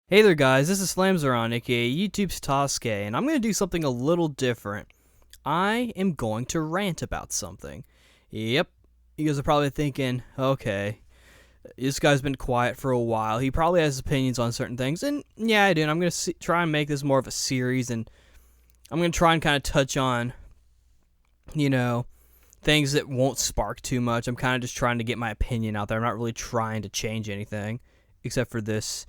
Hey there guys, this is Flamzeron, aka YouTube's Tasuke, and I'm going to do something a little different. I am going to rant about something. Yep, you guys are probably thinking, okay, this guy's been quiet for a while, he probably has opinions on certain things, and yeah I do, and I'm going to try and make this more of a series, and I'm going to try and kind of touch on, things that won't spark too much. I'm kind of just trying to get my opinion out there. I'm not really trying to change anything, except for this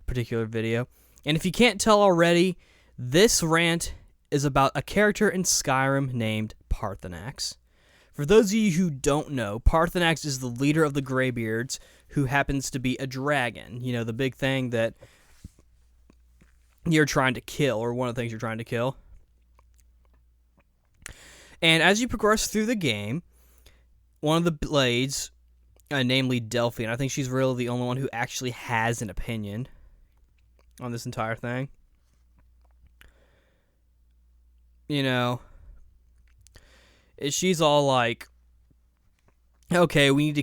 particular video. And if you can't tell already, this rant is about a character in Skyrim named Paarthurnax. For those of you who don't know, Paarthurnax is the leader of the Greybeards, who happens to be a dragon. You know, the big thing that you're trying to kill, or one of the things you're trying to kill. And as you progress through the game, one of the blades, namely Delphi, and I think she's really the only one who actually has an opinion on this entire thing. She's all like, okay, you need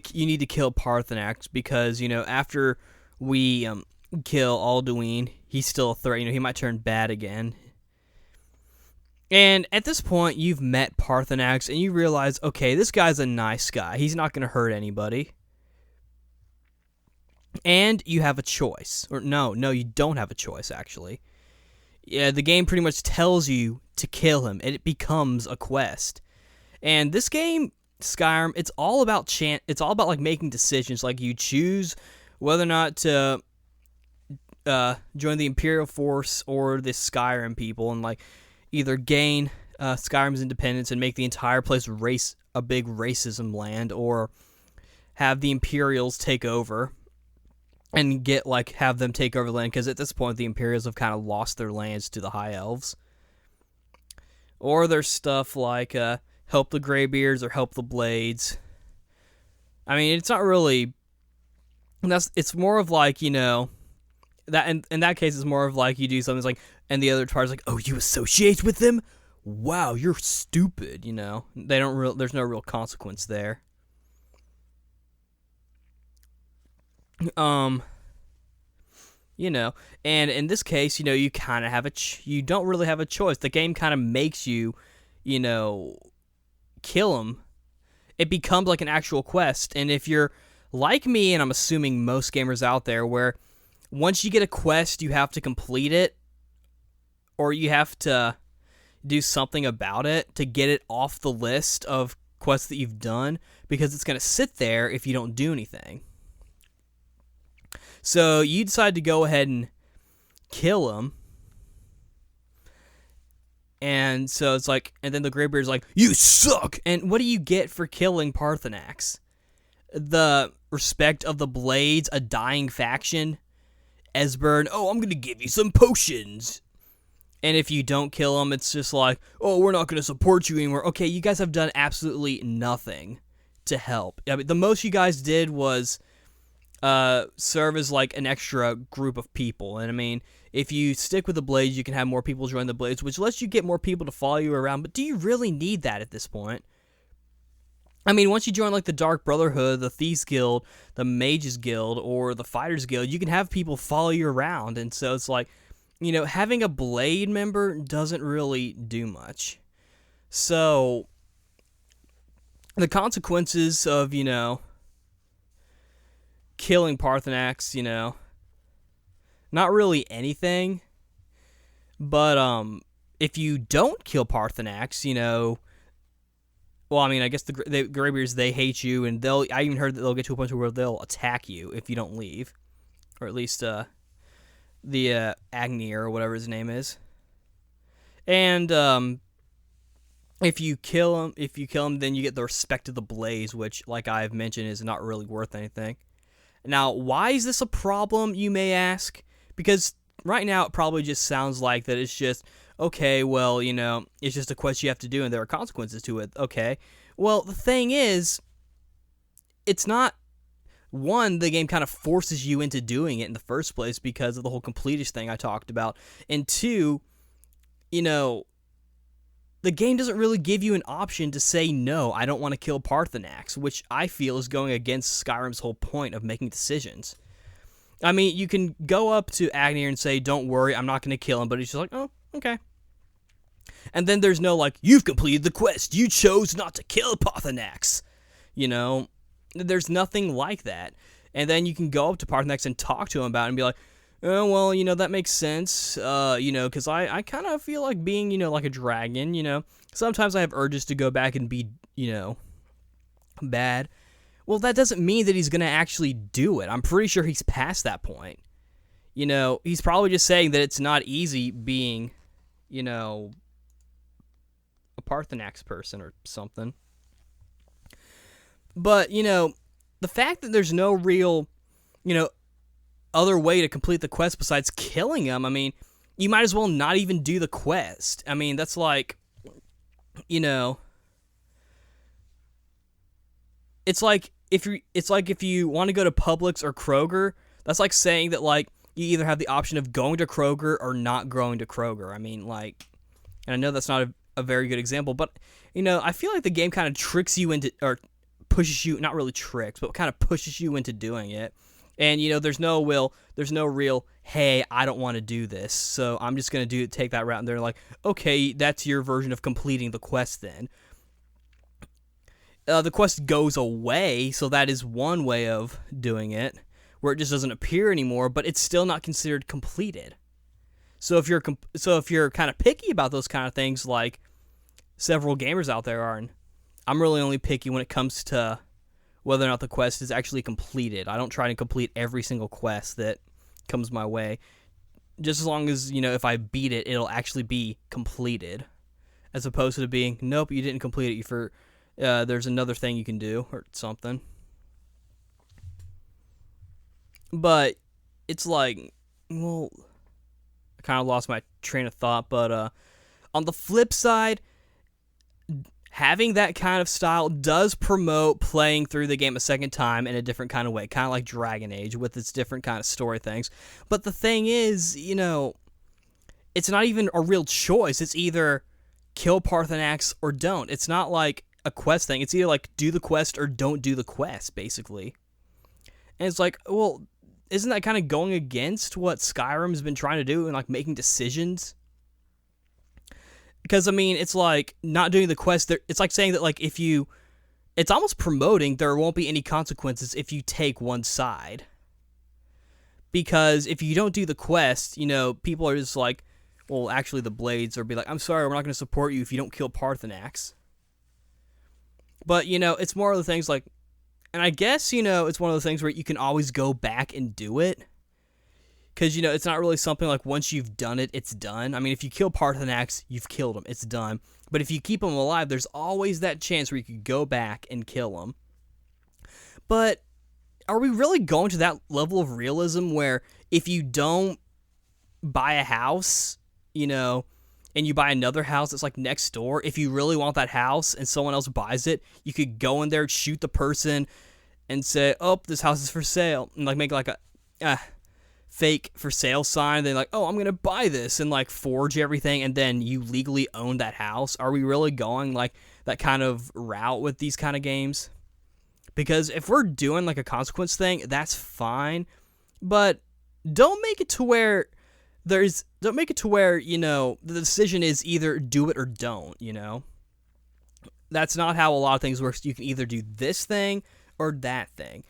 to kill Paarthurnax because, after we kill Alduin, he's still a threat. He might turn bad again. And at this point, you've met Paarthurnax, and you realize, okay, this guy's a nice guy. He's not going to hurt anybody. And you have a choice. Or no, you don't have a choice, actually. Yeah, the game pretty much tells you to kill him, and it becomes a quest. And this game, Skyrim, it's all about like making decisions. Like, you choose whether or not to join the Imperial Force or the Skyrim people, and like either gain Skyrim's independence and make the entire place a big racism land, or have the Imperials take over and have them take over the land, because at this point the Imperials have kind of lost their lands to the High Elves. Or there's stuff like help the Greybeards or help the Blades. I mean, it's not really. It's more of like, that in that case it's more of like you do something like, and the other party's like, oh, you associate with them? Wow, you're stupid. There's no real consequence there. And in this case, you kind of have you don't really have a choice. The game kind of makes you, kill him. It becomes like an actual quest. And if you're like me, and I'm assuming most gamers out there, where once you get a quest, you have to complete it, or you have to do something about it to get it off the list of quests that you've done, because it's going to sit there if you don't do anything. So you decide to go ahead and kill him. And so it's like, and then the Greybeard's like, you suck! And what do you get for killing Paarthurnax? The respect of the Blades, a dying faction. Esbern, oh, I'm going to give you some potions. And if you don't kill him, it's just like, oh, we're not going to support you anymore. Okay, you guys have done absolutely nothing to help. I mean, the most you guys did was serve as like an extra group of people. And I mean, if you stick with the Blades, you can have more people join the Blades, which lets you get more people to follow you around. But do you really need that at this point? I mean, once you join like the Dark Brotherhood, the Thieves Guild, the Mages Guild, or the Fighters Guild, you can have people follow you around. And so it's like, having a Blade member doesn't really do much. So the consequences of, killing Paarthurnax, not really anything. But if you don't kill Paarthurnax, well, I mean, I guess the Greybeards, they hate you, and I even heard that they'll get to a point where they'll attack you if you don't leave, or at least the Agni, or whatever his name is. And if you kill him, then you get the respect of the Blaze, which, like I've mentioned, is not really worth anything. Now, why is this a problem, you may ask? Because right now it probably just sounds like that it's just, okay, well, it's just a quest you have to do and there are consequences to it. Okay. Well, the thing is, it's not, one, the game kind of forces you into doing it in the first place because of the whole completist thing I talked about. And two, the game doesn't really give you an option to say, no, I don't want to kill Paarthurnax, which I feel is going against Skyrim's whole point of making decisions. I mean, you can go up to Agnir and say, don't worry, I'm not going to kill him, but he's just like, oh, okay. And then there's no, like, you've completed the quest, you chose not to kill Paarthurnax. You know, there's nothing like that. And then you can go up to Paarthurnax and talk to him about it and be like, oh, well, you know, that makes sense, you know, because I kind of feel like being, you know, like a dragon, you know. Sometimes I have urges to go back and be, you know, bad. Well, that doesn't mean that he's going to actually do it. I'm pretty sure he's past that point. You know, he's probably just saying that it's not easy being, you know, a Paarthurnax person or something. But, you know, the fact that there's no real, you know, other way to complete the quest besides killing him, I mean, you might as well not even do the quest. I mean, that's like, you know, it's like if you want to go to Publix or Kroger, that's like saying that, like, you either have the option of going to Kroger or not going to Kroger. I mean, like, and I know that's not a very good example, but, you know, I feel like the game kind of tricks you into, or pushes you, not really tricks, but kind of pushes you into doing it. And, you know, there's no real, hey, I don't want to do this, so I'm just going to take that route. And they're like, okay, that's your version of completing the quest then. The quest goes away, so that is one way of doing it, where it just doesn't appear anymore, but it's still not considered completed. So if you're kind of picky about those kind of things, like several gamers out there are, and I'm really only picky when it comes to whether or not the quest is actually completed. I don't try to complete every single quest that comes my way. Just as long as, you know, if I beat it, it'll actually be completed. As opposed to being, nope, you didn't complete it. There's another thing you can do or something. But it's like, well, I kind of lost my train of thought. But on the flip side, having that kind of style does promote playing through the game a second time in a different kind of way, kind of like Dragon Age with its different kind of story things. But the thing is, you know, it's not even a real choice. It's either kill Paarthurnax or don't. It's not like a quest thing. It's either like do the quest or don't do the quest, basically. And it's like, well, isn't that kind of going against what Skyrim's been trying to do and like making decisions? Because, I mean, it's like not doing the quest. It's like saying that, like, it's almost promoting there won't be any consequences if you take one side. Because if you don't do the quest, you know, people are just like, well, actually the Blades are be like, I'm sorry, we're not going to support you if you don't kill Paarthurnax. But, you know, it's more of the things like, and I guess, you know, it's one of the things where you can always go back and do it. Because, you know, it's not really something like once you've done it, it's done. I mean, if you kill Paarthurnax, you've killed him. It's done. But if you keep him alive, there's always that chance where you could go back and kill him. But are we really going to that level of realism where if you don't buy a house, you know, and you buy another house that's like next door, if you really want that house and someone else buys it, you could go in there, shoot the person, and say, oh, this house is for sale. And like make like a fake for sale sign. They're like, oh, I'm gonna buy this, and like forge everything, and then you legally own that house. Are we really going like that kind of route with these kind of games? Because if we're doing like a consequence thing, that's fine, but don't make it to where you know, the decision is either do it or don't, you know. That's not how a lot of things work. You can either do this thing or that thing,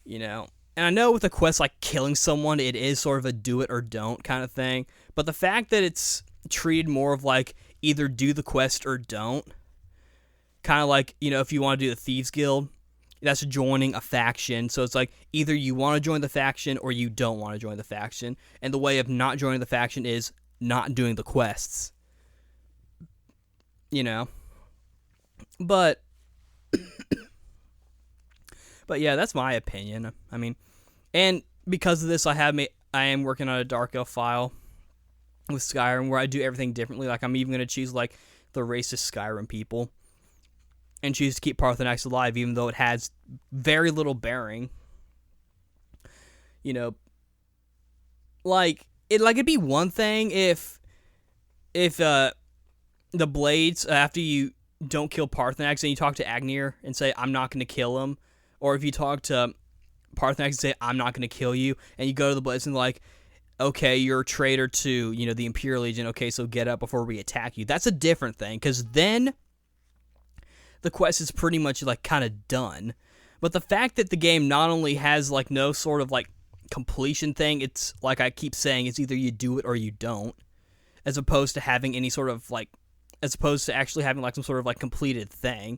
you know. And I know with a quest like killing someone, it is sort of a do it or don't kind of thing. But the fact that it's treated more of like either do the quest or don't, kind of like, you know, if you want to do the Thieves Guild, that's joining a faction. So it's like either you want to join the faction or you don't want to join the faction. And the way of not joining the faction is not doing the quests. You know? But yeah, that's my opinion. I mean, and because of this, I am working on a Dark Elf file with Skyrim where I do everything differently. Like, I'm even going to choose, like, the racist Skyrim people and choose to keep Paarthurnax alive, even though it has very little bearing. You know, it'd be one thing if the Blades, after you don't kill Paarthurnax and you talk to Agnir and say, I'm not going to kill him, or if you talk to Paarthurnax say, I'm not going to kill you, and you go to the Blitz and like, okay, you're a traitor to, the Imperial Legion, okay, so get up before we attack you. That's a different thing, because then the quest is pretty much, like, kind of done. But the fact that the game not only has, like, no sort of, like, completion thing, it's, like I keep saying, it's either you do it or you don't, as opposed to having any sort of, like, as opposed to actually having, like, some sort of, like, completed thing.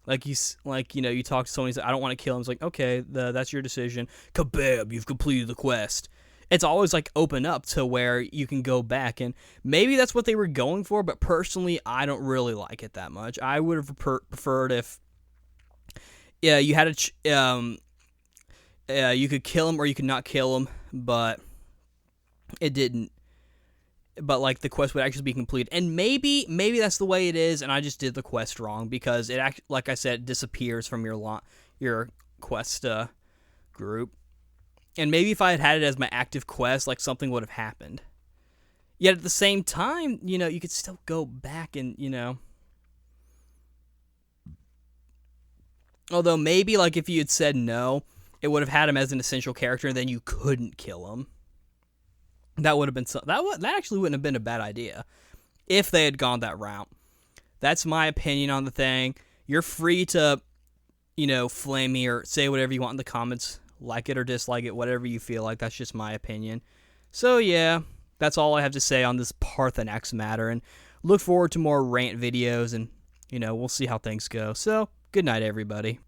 You talk to someone, he's like, I don't want to kill him. It's like, okay, that's your decision. Kabam, you've completed the quest. It's always, like, open up to where you can go back, and maybe that's what they were going for, but personally, I don't really like it that much. I would have preferred if, you had you could kill him or you could not kill him, but it didn't. But, like, the quest would actually be completed, and maybe that's the way it is, and I just did the quest wrong, because it, like I said, disappears from your quest group. And maybe if I had it as my active quest, like, something would have happened. Yet at the same time, you could still go back and, Although maybe, like, if you had said no, it would have had him as an essential character, and then you couldn't kill him. That would have been that actually wouldn't have been a bad idea if they had gone that route. That's my opinion on the thing. You're free to, flame me or say whatever you want in the comments. Like it or dislike it, whatever you feel like. That's just my opinion. So, yeah, that's all I have to say on this Paarthurnax matter. And look forward to more rant videos, and, we'll see how things go. So, good night, everybody.